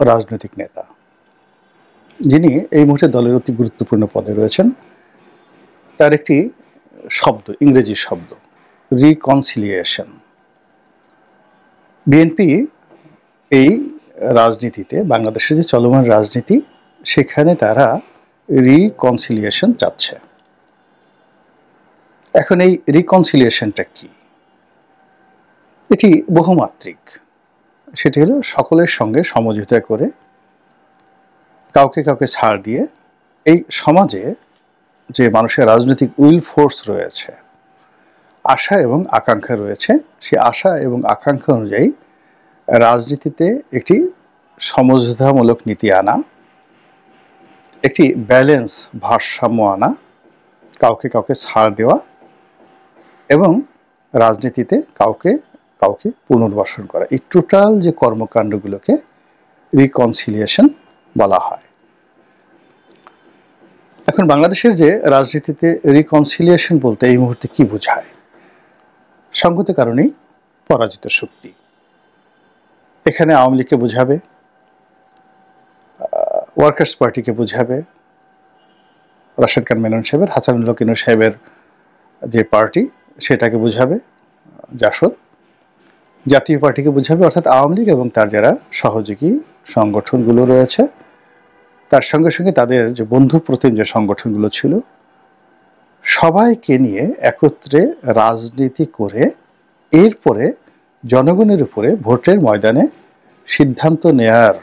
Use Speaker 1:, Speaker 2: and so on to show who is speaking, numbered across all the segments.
Speaker 1: রাজনৈতিক নেতা, যিনি এই মুহূর্তে দলের অতি গুরুত্বপূর্ণ পদে রয়েছেন। তার একটি শব্দ, ইংরেজি শব্দ, রিকনসিলিয়েশন। বিএনপি এই রাজনীতিতে, বাংলাদেশের যে চলমান রাজনীতি, সেখানে তারা রিকনসিলিয়েশন চাচ্ছে। এখন এই রিকনসিলিয়েশনটা কি? এটি বহুমাত্রিক। সেটি হলো সকলের সঙ্গে সমঝোতা করে, কাউকে কাউকে ছাড় দিয়ে, এই সমাজে যে মানুষের রাজনৈতিক উইল ফোর্স রয়েছে, আশা এবং আকাঙ্ক্ষা রয়েছে, সেই আশা এবং আকাঙ্ক্ষা অনুযায়ী রাজনীতিতে একটি সমঝোতামূলক নীতি আনা, একটি ব্যালেন্স, ভারসাম্য আনা, কাউকে কাউকে ছাড় দেওয়া এবং রাজনীতিতে কাউকে কাউকে পুনর্বাসন করা, এই টোটাল যে কর্মকাণ্ডগুলোকে রিকনসিলিয়েশন বলা হয়। এখন বাংলাদেশের যে রাজনীতিতে রিকনসিলিয়েশন বলতে এই মুহূর্তে কি বোঝায়? সঙ্গত কারণেই পরাজিত শক্তি। এখানে আওয়ামী লীগকে বোঝাবে, ওয়ার্কার্স পার্টিকে বোঝাবে, রাশেদ খান মেনন সাহেবের, হাসানুল্লাহ কিনু সাহেবের যে পার্টি সেটাকে বোঝাবে জাসদ, জাতীয় পার্টিকে বোঝাবে, অর্থাৎ আওয়ামী লীগ এবং তার যারা সহযোগী সংগঠনগুলো রয়েছে, তার সঙ্গে সঙ্গে তাদের যে বন্ধু প্রতিম যে সংগঠনগুলো ছিল, সবাইকে নিয়ে একত্রে রাজনীতি করে এরপরে জনগণের উপরে ভোটের ময়দানে সিদ্ধান্ত নেয়ার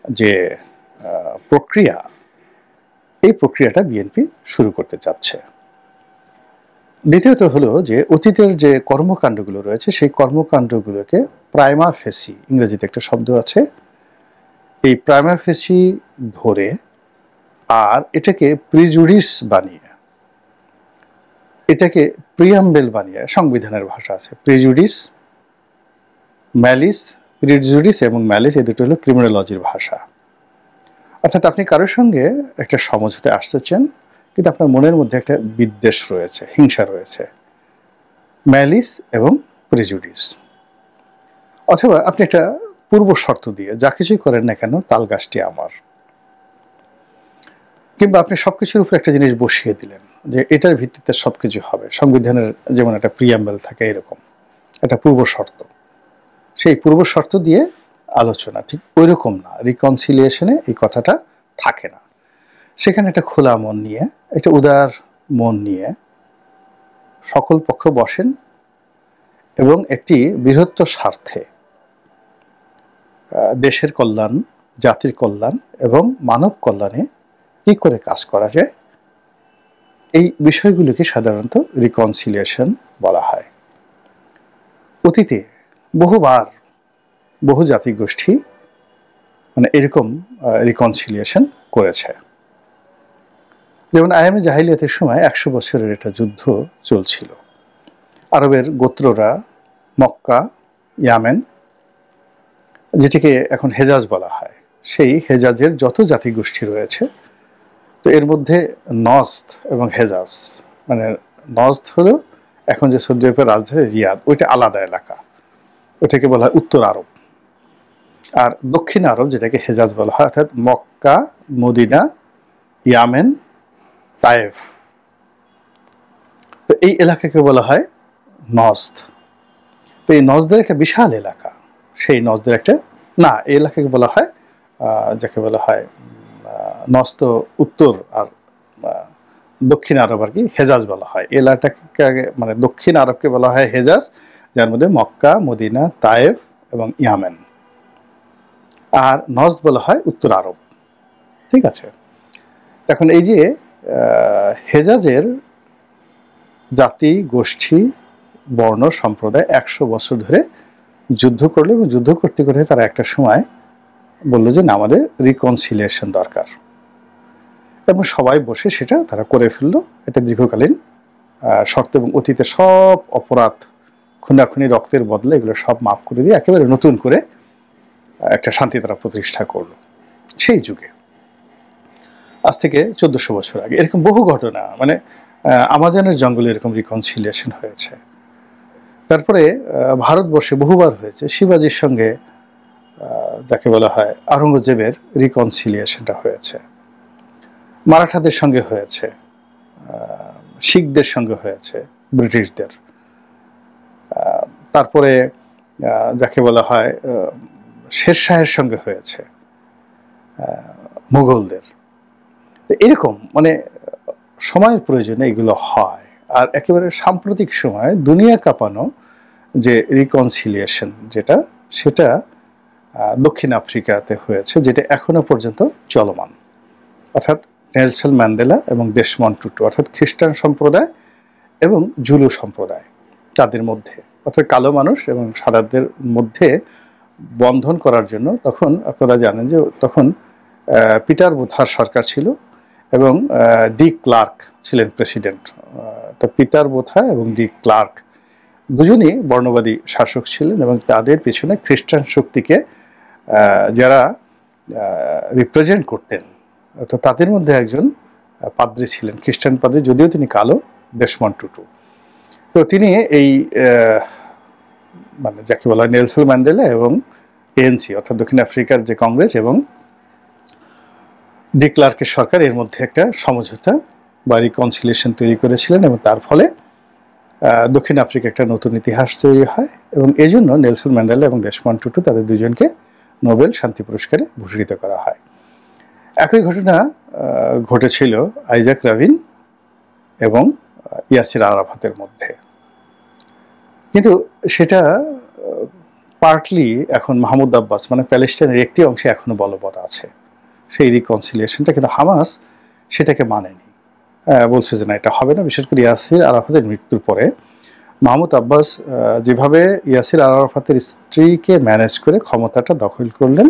Speaker 1: যে প্রক্রিয়া, এই প্রক্রিয়াটা বিএনপি শুরু করতে চাচ্ছে। দ্বিতীয়ত হলো যে অতীতের যে কর্মকাণ্ডগুলো রয়েছে, সেই কর্মকাণ্ডগুলোকে প্রাইমা ফেসি, ইংরেজিতে একটা শব্দ আছে, এই প্রাইমা ফেসি ধরে আর এটাকে প্রিজুডিস বানিয়ে, এটাকে প্রিয়াম্বেল বানিয়ে, সংবিধানের ভাষা আছে প্রিজুডিস, ম্যালিস, প্রিজুডিস এবং ম্যালিস, এই দুটো হলো ক্রিমিনোলজির ভাষা। অর্থাৎ আপনি কারোর সঙ্গে একটা সমঝোতায় আসতেছেন, কিন্তু আপনার মনের মধ্যে একটা বিদ্বেষ রয়েছে, হিংসা রয়েছে, ম্যালিস এবং প্রিজুডিস। অথবা আপনি একটা পূর্ব শর্ত দিয়ে যা কিছুই করেন না কেন, তাল গাছটি আমার, কিংবা আপনি সবকিছুর উপর একটা জিনিস বসিয়ে দিলেন যে এটার ভিত্তিতে সবকিছু হবে। সংবিধানের যেমন একটা প্রিয়াম্বেল থাকে, এরকম একটা পূর্ব শর্ত, সেই পূর্ব শর্ত দিয়ে আলোচনা ঠিক ওই রকম না। রিকনসিলিয়েশনে এই কথাটা থাকে না। সেখানে একটা খোলা মন নিয়ে, একটা উদার মন নিয়ে সকল পক্ষ বসেন এবং একটি বৃহত্তর স্বার্থে, দেশের কল্যাণ, জাতির কল্যাণ এবং মানব কল্যাণে কি করে কাজ করা যায়, এই বিষয়গুলোকে সাধারণত রিকনসিলিয়েশন বলা হয়। অতীতে বহুবার বহু জাতিগোষ্ঠী মানে এরকম রিকনসিলিয়েশন করেছে। যেমন আয়ামে জাহিলিয়াতের সময় 100 বছরের একটা যুদ্ধ চলছিল। আরবের গোত্ররা মক্কা, ইয়ামেন, যেটিকে এখন হেজাজ বলা হয়, সেই হেজাজের যত জাতিগোষ্ঠী রয়েছে, তো এর মধ্যে নজদ এবং হেজাজ, মানে নজদ হলো এখন যে সৌদি আরবের রাজধানী রিয়াদ, ওইটা আলাদা এলাকা, ওইটাকে বলা হয় উত্তর আরব। আর দক্ষিণ আরব যেটাকে হেজাজ বলা হয়, অর্থাৎ মক্কা, মদিনা, ইয়ামেন, তায়েফ, তো এই এলাকাকে বলা হয় নজদ। তো এই নজদের একটা বিশাল এলাকা, সেই নজদের একটা না, এই এলাকাকে বলা হয়, যাকে বলা হয় নজদ উত্তর আর দক্ষিণ আরব আর কি হেজাজ বলা হয়। এলাকাটাকে মানে দক্ষিণ আরবকে বলা হয় হেজাজ, যার মধ্যে মক্কা, মদিনা, তায়েফ এবং ইয়ামেন। আর নজদ বলা হয় উত্তর আরব। ঠিক আছে। এখন এই যে হেজাজের জাতি, গোষ্ঠী, বর্ণ, সম্প্রদায় 100 বছর ধরে যুদ্ধ করলো এবং যুদ্ধ করতে করতে তারা একটা সময় বললো যে না, আমাদের রিকনসিলিয়েশন দরকার, এবং সবাই বসে সেটা তারা করে ফেললো। এটা দীর্ঘকালীন শর্ত এবং অতীতে সব অপরাধ, খুনাখুনি, রক্তের বদলে এগুলো সব মাফ করে দিয়ে একেবারে নতুন করে একটা শান্তি তারা প্রতিষ্ঠা করলো। সেই যুগে আজ থেকে 1400 বছর আগে এরকম বহু ঘটনা, মানে আমাজনের জঙ্গলে এরকম রিকনসিলিয়েশন হয়েছে। তারপরে ভারতবর্ষে বহুবার হয়েছে। শিবাজির সঙ্গে যাকে বলা হয় আওরঙ্গজেবের রিকনসিলিয়েশনটা হয়েছে, মারাঠাদের সঙ্গে হয়েছে, শিখদের সঙ্গে হয়েছে, ব্রিটিশদের, তারপরে যাকে বলা হয় শেরশাহের সঙ্গে হয়েছে, মুঘলদের। এরকম মানে সময়ের প্রয়োজনে এগুলো হয়। আর একেবারে সাম্প্রতিক সময়ে দুনিয়া কাঁপানো যে রিকনসিলিয়েশন সেটা দক্ষিণ আফ্রিকাতে হয়েছে, যেটা এখনো পর্যন্ত চলমান। অর্থাৎ নেলসন ম্যান্ডেলা এবং ডেসমন্ড টুটু, অর্থাৎ খ্রিস্টান সম্প্রদায় এবং জুলু সম্প্রদায়, তাদের মধ্যে, অর্থাৎ কালো মানুষ এবং সাদাদের মধ্যে বন্ধন করার জন্য তখন আপনারা জানেন যে তখন পিটার বোথার সরকার ছিল এবং ডি ক্লার্ক ছিলেন প্রেসিডেন্ট। তো পিটার বোথা এবং ডি ক্লার্ক দুজনই বর্ণবাদী শাসক ছিলেন এবং তাদের পিছনে খ্রিস্টান শক্তিকে যারা রিপ্রেজেন্ট করতেন, তো তাদের মধ্যে একজন পাদ্রী ছিলেন, খ্রিস্টান পাদ্রী, যদিও তিনি কালো, ডেসমন্ড টুটু। তো তিনি এই মানে যাকে বলা হয় নেলসন ম্যান্ডেলা এবং এএনসি অর্থাৎ দক্ষিণ আফ্রিকার যে কংগ্রেস এবং ডি ক্লার্কের সরকার, এর মধ্যে একটা সমঝোতা বা রিকনসিলিয়েশন তৈরি করেছিলেন এবং তার ফলে দক্ষিণ আফ্রিকা একটা নতুন ইতিহাস তৈরি হয় এবং এই জন্য নেলসন ম্যান্ডেলা এবং ডেসমন্ড টুটু তাদের দুজনকে নোবেল শান্তি পুরস্কারে ভূষিত করা হয়। একই ঘটনা ঘটেছিল আইজাক রাবিন এবং ইয়াসির আরাফাতের মধ্যে, কিন্তু সেটা পার্টলি এখন মাহমুদ আব্বাস মানে প্যালেস্টাইনের একটি অংশে এখনো বলবৎ আছে সেই রিকনসিলিয়েশনটা, কিন্তু হামাস সেটাকে মানেনি, বলছে যে না এটা হবে না। বিশেষ করে ইয়াসির আরাফাতের মৃত্যুর পরে মাহমুদ আব্বাস যেভাবে ইয়াসির আরাফাতের স্ত্রীকে ম্যানেজ করে ক্ষমতাটা দখল করলেন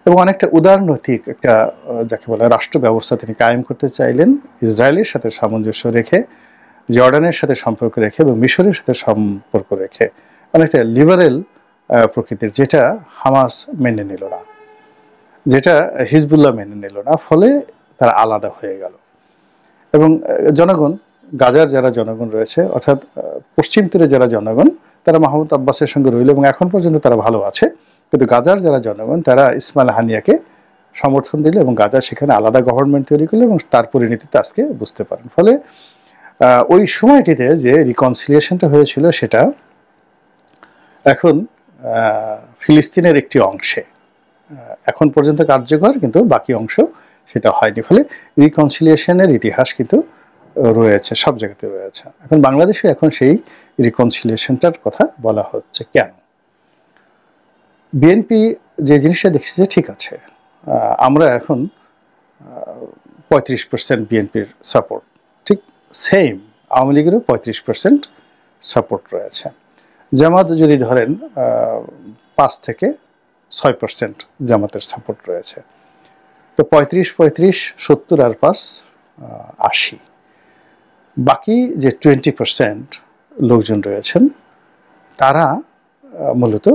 Speaker 1: এবং অনেকটা উদারনৈতিক একটা যাকে বলে রাষ্ট্র ব্যবস্থা তিনি কায়েম করতে চাইলেন, ইসরায়েলের সাথে সামঞ্জস্য রেখে, জর্ডানের সাথে সম্পর্ক রেখে এবং মিশরের সাথে সম্পর্ক রেখে, অনেকটা লিবারেল প্রকৃতির, যেটা হামাস মেনে নিল না, যেটা হিজবুল্লাহ মেনে নিল না, ফলে তারা আলাদা হয়ে গেল। এবং জনগণ, গাজার যারা জনগণ রয়েছে অর্থাৎ পশ্চিম তীরে যারা জনগণ, তারা মাহমুদ আব্বাসের সঙ্গে রইল এবং এখন পর্যন্ত তারা ভালো আছে, কিন্তু গাজার যারা জনগণ তারা ইসমাইল হানিয়াকে সমর্থন দিল এবং গাজা সেখানে আলাদা গভর্নমেন্ট তৈরি করলো এবং তার পরিণতিতে আজকে বুঝতে পারেন। ফলে ওই সময়টিতে যে রিকনসিলিয়েশনটা হয়েছিল সেটা এখন ফিলিস্তিনের একটি অংশে এখন পর্যন্ত কার্যকর, কিন্তু বাকি অংশ সেটা হয়নি। ফলে রিকনসিলিয়েশনের ইতিহাস কিন্তু রয়েছে, সব জায়গাতে রয়েছে। এখন বাংলাদেশে এখন সেই রিকনসিলিয়েশনটার কথা বলা হচ্ছে কেন? বিএনপি যে জিনিসটা দেখছে যে ঠিক আছে, আমরা এখন 35% বিএনপির সাপোর্ট, ঠিক সেম আওয়ামী লীগেরও 35% সাপোর্ট রয়েছে। জামাত যদি ধরেন 5 থেকে 6% জামাতের সাপোর্ট রয়েছে, তো 35, 70 আর 5, 80। বাকি যে 20% লোকজন রয়েছেন তারা মূলত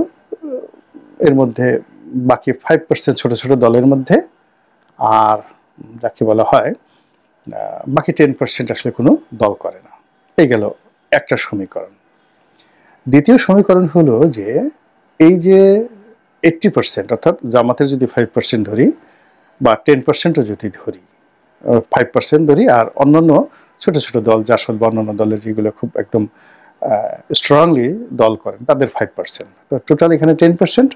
Speaker 1: এর মধ্যে বাকি 5% ছোট ছোট দলের মধ্যে, আর যাকে বলা হয় বাকি 10% আসলে কোনো দল করে না। এই গেল একটা সমীকরণ। দ্বিতীয় সমীকরণ হলো যে এই যে 80% অর্থাৎ জামাতের যদি 5% ধরি বা 10%ও যদি ধরি, 5% ধরি, আর অন্যান্য ছোট ছোট দল, জাসদ বা অন্যান্য দলের যেগুলো খুব একদম স্ট্রংলি দল করেন তাদের 5%, তো টোটাল এখানে 10%।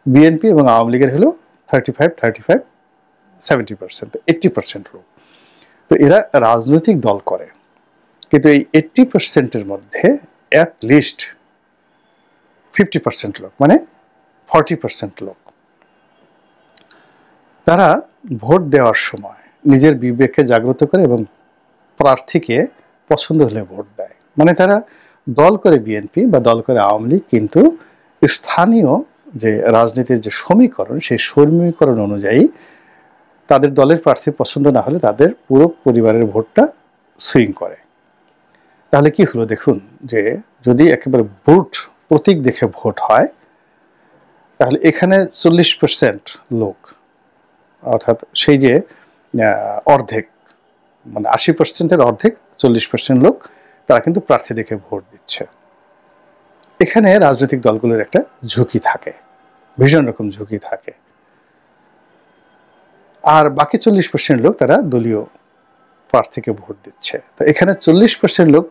Speaker 1: বিএনপি এবং আওয়ামী লীগের হলো 35, 70%, 80% লোক। তো এরা রাজনৈতিক দল করে, কিন্তু এই 80%-এর মধ্যে অ্যাট লিস্ট 50% লোক মানে 40% লোক তারা ভোট দেওয়ার সময় নিজের বিবেককে জাগ্রত করে এবং প্রার্থীকে পছন্দ হলে ভোট দেয়। মানে তারা দল করে বিএনপি বা দল করে আওয়ামী লীগ, কিন্তু স্থানীয় যে রাজনীতির যে সমীকরণ সেই সমীকরণ অনুযায়ী তাদের দলের প্রার্থী পছন্দ না হলে তাদের পুরো পরিবারের ভোটটা সুইং করে। তাহলে কি হলো দেখুন, যে যদি একেবারে ভোট প্রতীক দেখে ভোট হয় তাহলে এখানে 40% লোক, অর্থাৎ সেই যে অর্ধেক মানে 80%-এর অর্ধেক 40% লোক তারা কিন্তু প্রার্থী দেখে ভোট দিচ্ছে। এখানে রাজনৈতিক দলগুলোর একটা ঝুঁকি থাকে ভীষণ রকম ঝুঁকি থাকে। আর বাকি 40% লোক তারা দলীয় প্রার্থীকে ভোট দিচ্ছে। তো এখানে 40% লোক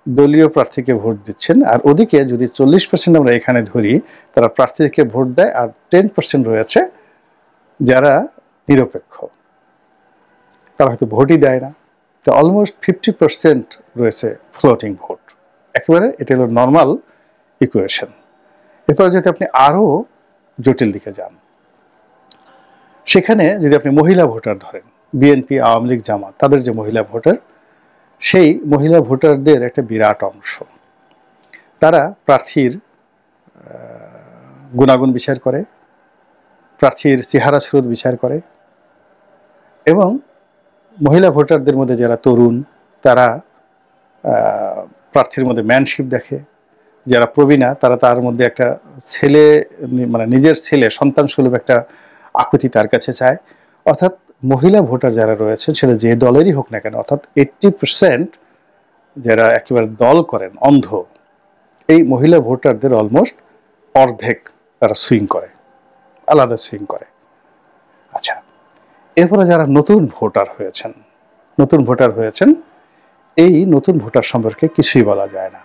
Speaker 1: দলীয় প্রার্থীকে ভোট দিচ্ছেন, আর ওদিকে যদি 40% আমরা এখানে ধরি তারা প্রার্থীকে ভোট দেয়, আর 10% রয়েছে যারা নিরপেক্ষ, তারা হয়তো ভোটই দেয় না। তো অলমোস্ট 50% রয়েছে ফ্লোটিং ভোট। একেবারে এটা হলো নর্মাল ইকুয়েশন। এরপরে যদি আপনি আরও জটিল দিকে যান, সেখানে যদি আপনি মহিলা ভোটার ধরেন, বিএনপি, আওয়ামী লীগ, জামাত, তাদের যে মহিলা ভোটার, সেই মহিলা ভোটারদের একটা বিরাট অংশ, তারা প্রার্থীর গুণাগুণ বিচার করে, প্রার্থীর চেহারা সুরত বিচার করে, এবং মহিলা ভোটারদের মধ্যে যারা তরুণ তারা প্রার্থীর মধ্যে ম্যানশিপ দেখে, যারা প্রবীণা তারা তার মধ্যে একটা ছেলে, মানে নিজের ছেলে সন্তান সুলভ একটা আকুতি তার কাছে চায়। অর্থাৎ মহিলা ভোটার যারা রয়েছেন সেটা যে দলেরই হোক না কেন, অর্থাৎ 80% যারা একেবারে দল করেন অন্ধ, এই মহিলা ভোটারদের অলমোস্ট অর্ধেক তারা সুইং করে, আলাদা সুইং করে। আচ্ছা, এরপরে যারা নতুন ভোটার হয়েছেন, এই নতুন ভোটার সম্পর্কে কিছুই বলা যায় না।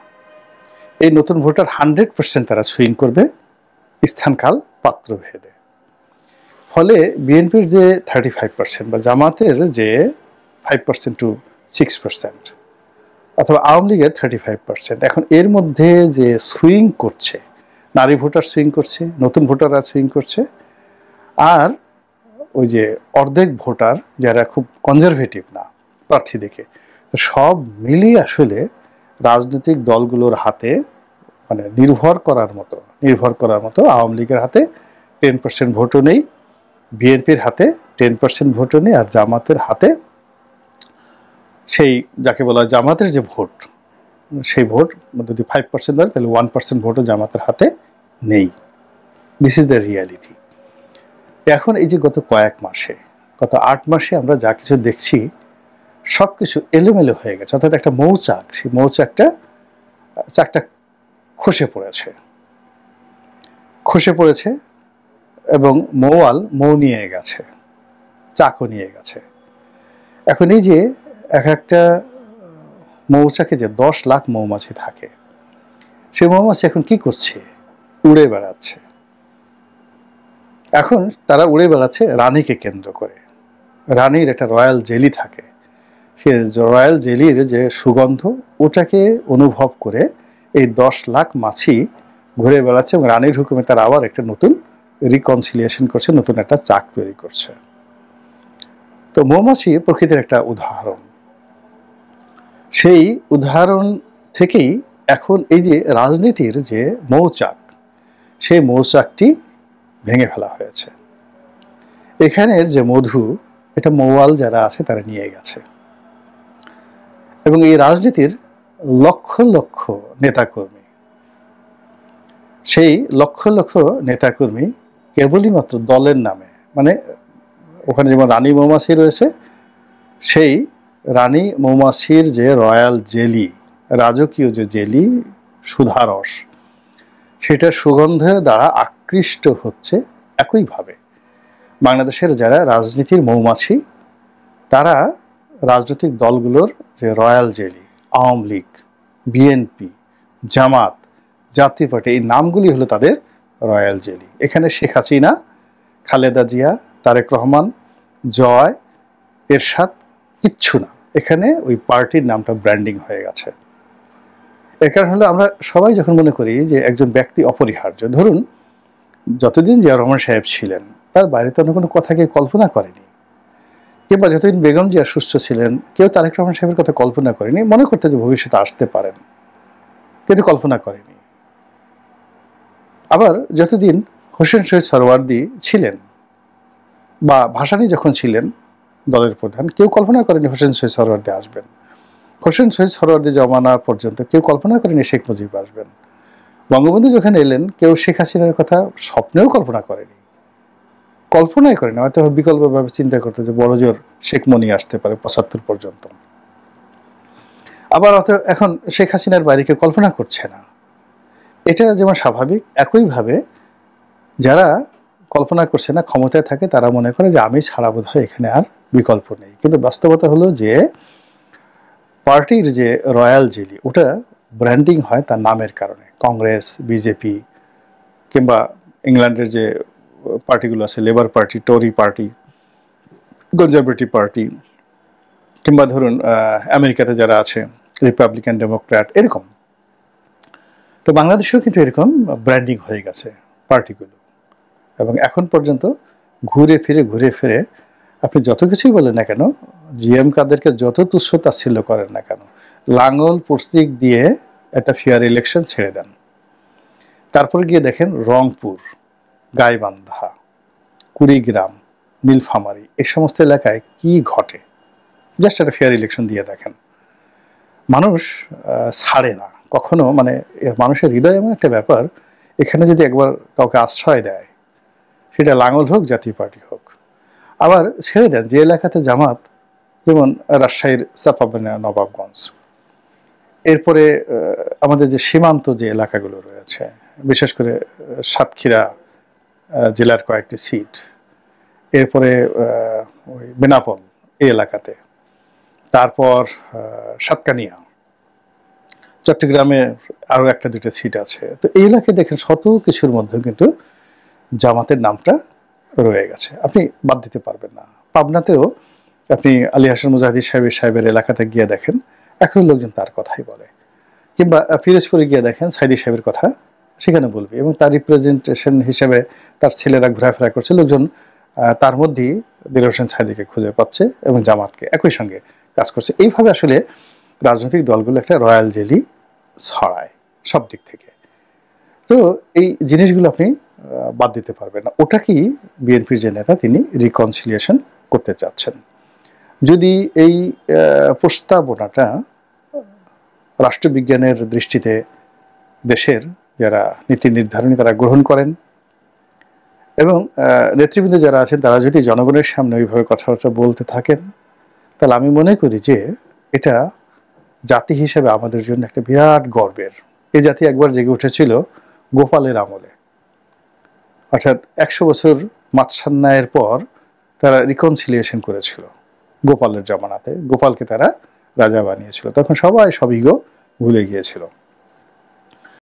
Speaker 1: এই নতুন ভোটার 100% তারা সুইং করবে স্থানকাল পাত্র ভেদে। ফলে বিএনপির যে 35% বা জামাতের যে 5% to 6%, অথবা আওয়ামী লীগের 35%, এখন এর মধ্যে যে সুইং করছে, নারী ভোটার সুইং করছে, নতুন ভোটাররা সুইং করছে, আর ওই যে অর্ধেক ভোটার যারা খুব কনজারভেটিভ না প্রার্থী দেখে, সব মিলিয়ে আসলে রাজনৈতিক দলগুলোর হাতে মানে নির্ভর করার মতো আওয়ামী লীগের হাতে 10% ভোটও নেই, বিএনপির হাতে 10% ভোটও নেই, আর জামাতের হাতে সেই যাকে বলা হয় জামাতের যে ভোট, সেই ভোট যদি 5% ধরে তাহলে 1% ভোটও জামাতের হাতে নেই। This is the reality. এখন এই যে গত 8 মাসে আমরা যা কিছু দেখছি সব কিছু এলোমেলো হয়ে গেছে। অর্থাৎ একটা মৌচাক, সেই চাকটা খসে পড়েছে এবং মৌ নিয়ে গেছে, চাকও নিয়ে গেছে। এখন এই যে একটা মৌচাকে যে 10 লাখ মৌমাছি থাকে, সেই মৌমাছি এখন কি করছে? উড়ে বেড়াচ্ছে। এখন তারা উড়ে বেড়াচ্ছে রানীকে কেন্দ্র করে। রানীর একটা রয়্যাল জেলি থাকে, সে রয়্যাল জেলির যে সুগন্ধ, ওটাকে অনুভব করে এই 10 লাখ মাছি ঘুরে বেড়াচ্ছে এবং রানীর হুকুমে তারা আবার একটা নতুন রিকনসিলিয়েশন করছে, নতুন একটা চাক তৈরি করছে। তো মৌমাছি প্রকৃতির একটা উদাহরণ। সেই উদাহরণ থেকেই এখন এই যে রাজনীতির যে মৌচাক, সেই মৌচাকটি ভেঙে ফেলা হয়েছে। এখানের যে মধু, এটা মৌয়াল যারা আছে তারা নিয়ে গেছে, এবং এই রাজনীতির লক্ষ লক্ষ নেতাকর্মী, সেই লক্ষ লক্ষ নেতাকর্মী কেবলই মাত্র দলের নামে, মানে ওখানে যেমন রানী মৌমাছি রয়েছে, সেই রানী মৌমাছির যে রয়্যাল জেলি, রাজকীয় যে জেলি, সুধারস, সেটা সুগন্ধে দ্বারা আকৃষ্ট হচ্ছে। একইভাবে বাংলাদেশের যারা রাজনীতির মৌমাছি, তারা রাজনৈতিক দলগুলোর যে রয়্যাল জেলি, Awami League, BNP, Jamaat, Jatiya Party, এই নামগুলি হলো তাদের রয়্যাল জেলি। এখানে শেখ হাসিনা, খালেদা জিয়া, তারেক রহমান, জয়, এরশাদ কিচ্ছু না। এখানে ওই পার্টির নামটা ব্র্যান্ডিং হয়ে গেছে। এর কারণ হলো আমরা সবাই যখন মনে করি যে একজন ব্যক্তি অপরিহার্য, ধরুন যতদিন জিয়া রহমান সাহেব ছিলেন তার বাইরে তো অন্য কোনো কথাকে কল্পনা করেনি, কিংবা যতদিন বেগম জিয়া সুস্থ ছিলেন কেউ তারেক রহমান সাহেবের কথা কল্পনা করেনি, মনে করতে যে ভবিষ্যতে আসতে পারেন, কিন্তু কল্পনা করেনি। আবার যতদিন হোসেন শহীদ সরওয়ার্দী ছিলেন বা ভাসানী যখন ছিলেন দলের প্রধান, কেউ কল্পনা করেনি হোসেন শহীদ সরওয়ার্দী আসবেন। হোসেন শহীদ সরওয়ার্দী জমানা পর্যন্ত কেউ কল্পনা করেনি শেখ মুজিব আসবেন। বঙ্গবন্ধু যখন এলেন কেউ শেখ হাসিনার কথা স্বপ্নেও কল্পনা করেনি, কল্পনাই করেনি। হয়তো বিকল্পভাবে চিন্তা করতে যে বড় জোর শেখ মনি আসতে পারে 75 পর্যন্ত। আবার এখন শেখ হাসিনার বাইরে কেউ কল্পনা করছে না, এটা যেমন স্বাভাবিক, একইভাবে যারা কল্পনা করছে না ক্ষমতায় থাকে তারা মনে করে যে আমি ছাড়া বোধহয় এখানে আর বিকল্প নেই, কিন্তু বাস্তবতা হলো যে পার্টির যে রয়্যাল জেলি ওটা ব্র্যান্ডিং হয় তার নামের কারণে। কংগ্রেস, বিজেপি কিংবা ইংল্যান্ডের যে পার্টিগুলো আছে, লেবার পার্টি, টরি পার্টি, কনজারভেটিভ পার্টি, কিংবা ধরুন আমেরিকাতে যারা আছে রিপাবলিকান, ডেমোক্র্যাট, এরকম। তো বাংলাদেশেও কিন্তু এরকম ব্র্যান্ডিং হয়ে গেছে পার্টিগুলো, এবং এখন পর্যন্ত ঘুরে ফিরে আপনি যত কিছুই বলেন না কেন, জিএম কাদেরকে যত তুচ্ছ তাচ্ছিল্য করেন না কেন, লাঙ্গল প্রতীক দিয়ে একটা ফেয়ার ইলেকশন ছেড়ে দেন, তারপর গিয়ে দেখেন রংপুর, গাইবান্ধা, কুড়িগ্রাম, নীলফামারী, এই সমস্ত এলাকায় কি ঘটে, জাস্ট একটা ফেয়ার ইলেকশন দিয়ে দেখেন। মানুষ ছাড়ে না কখনো, মানে মানুষের হৃদয় এমন একটা ব্যাপার, এখানে যদি একবার কাউকে আশ্রয় দেয়, সেটা লাঙ্গল হোক, জাতীয় পার্টি হোক। আবার ছেড়ে দেন যে এলাকাতে জামাত, যেমন রাজশাহীর চাঁপাবনা, নবাবগঞ্জ, এরপরে আমাদের যে সীমান্ত যে এলাকাগুলো রয়েছে, বিশেষ করে সাতক্ষীরা জেলার কয়েকটি সিট, এরপরে ওই বেনাপোল এই এলাকাতে, তারপর সাতকানিয়া, চট্টগ্রামে আরও একটা দুটো সিট আছে। তো এই এলাকায় দেখেন শত কিছুর মধ্যে কিন্তু জামাতের নামটা রয়ে গেছে, আপনি বাদ দিতে পারবেন না। পাবনাতেও আপনি আলী হাসান মুজাহিদি সাহেবের এলাকাতে গিয়ে দেখেন এখন লোকজন তার কথাই বলে, কিংবা পিরোজপুরে গিয়ে দেখেন সাইদি সাহেবের কথা সেখানে বলবে, এবং তার রিপ্রেজেন্টেশন হিসেবে তার ছেলেরা ঘোরাফেরা করছে, লোকজন তার মধ্যেই দিলওয়ার হোসেন সাইদিকে খুঁজে পাচ্ছে এবং জামাতকে একই সঙ্গে কাজ করছে। এইভাবে আসলে রাজনৈতিক দলগুলো একটা রয়্যাল জেলি ছড়ায় সব দিক থেকে। তো এই জিনিসগুলো আপনি বাদ দিতে পারবেন না। ওটা কি বিএনপির যে নেতা তিনি রিকনসিলিয়েশন করতে চাচ্ছেন। যদি এই প্রস্তাবনাটা রাষ্ট্রবিজ্ঞানের দৃষ্টিতে দেশের যারা নীতি নির্ধারণী তারা গ্রহণ করেন, এবং নেতৃবৃন্দ যারা আছেন তারা যদি জনগণের সামনে ওইভাবে কথাবার্তা বলতে থাকেন, তাহলে আমি মনে করি যে এটা জাতি হিসেবে আমাদের জন্য একটা বিরাট গর্বের। এই জাতি একবার জেগে উঠেছিল গোপালের আমলে, অর্থাৎ 100 বছর মাৎসান্যায়ের পর তারা রিকনসিলিয়েশন করেছিল গোপালের জমানাতে। গোপালকে তারা রাজা বানিয়েছিল, তখন সবাই সবিগ ভুলে গিয়েছিল।